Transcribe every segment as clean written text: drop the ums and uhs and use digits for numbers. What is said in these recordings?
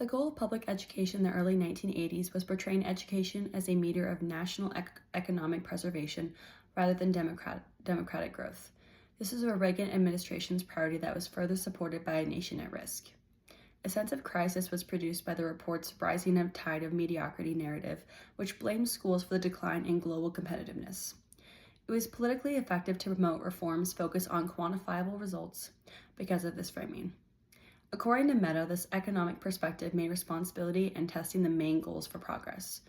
The goal of public education in the early 1980s was portraying education as a meter of national economic preservation rather than democratic growth. This was a Reagan administration's priority that was further supported by a nation at risk. A sense of crisis was produced by the report's rising tide of mediocrity narrative, which blamed schools for the decline in global competitiveness. It was politically effective to promote reforms focused on quantifiable results because of this framing. According to Meadow, this economic perspective made responsibility and testing the main goals for progress.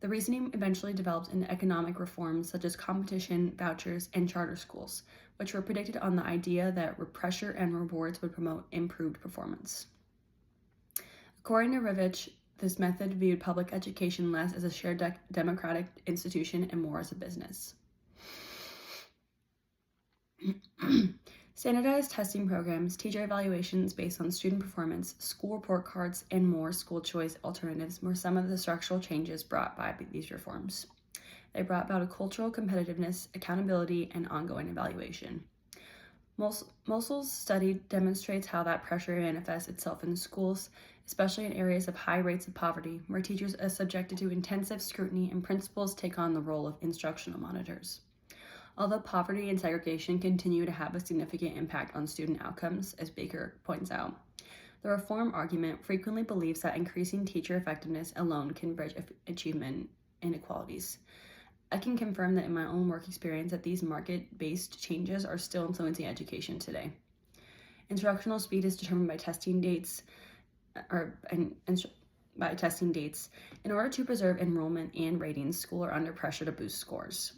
The reasoning eventually developed into economic reforms such as competition, vouchers, and charter schools, which were predicted on the idea that pressure and rewards would promote improved performance. According to Rivich, this method viewed public education less as a shared democratic institution and more as a business. Standardized testing programs, teacher evaluations based on student performance, school report cards, and more school choice alternatives were some of the structural changes brought by these reforms. They brought about a cultural competitiveness, accountability, and ongoing evaluation. Mosel's study demonstrates how that pressure manifests itself in schools, especially in areas of high rates of poverty, where teachers are subjected to intensive scrutiny and principals take on the role of instructional monitors. Although poverty and segregation continue to have a significant impact on student outcomes, as Baker points out, the reform argument frequently believes that increasing teacher effectiveness alone can bridge achievement inequalities. I can confirm that in my own work experience that these market-based changes are still influencing education today. Instructional speed is determined by testing dates, In order to preserve enrollment and ratings, schools are under pressure to boost scores.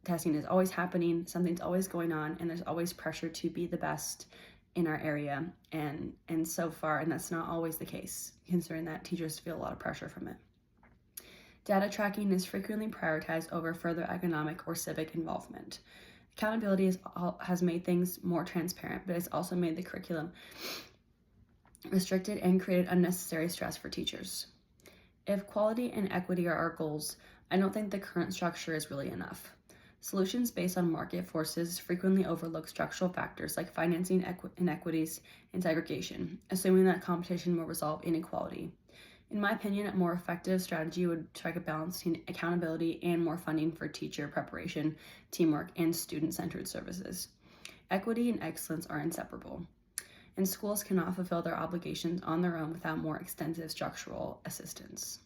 Testing is always happening, something's always going on, and there's always pressure to be the best in our area, and so far, and that's not always the case, considering that teachers feel a lot of pressure from it. Data tracking is frequently prioritized over further economic or civic involvement. Accountability has made things more transparent, but it's also made the curriculum restricted and created unnecessary stress for teachers. If quality and equity are our goals, I don't think the current structure is really enough. Solutions based on market forces frequently overlook structural factors like financing inequities and segregation, assuming that competition will resolve inequality. In my opinion, a more effective strategy would strike a balance between accountability and more funding for teacher preparation, teamwork, and student-centered services. Equity and excellence are inseparable, and schools cannot fulfill their obligations on their own without more extensive structural assistance.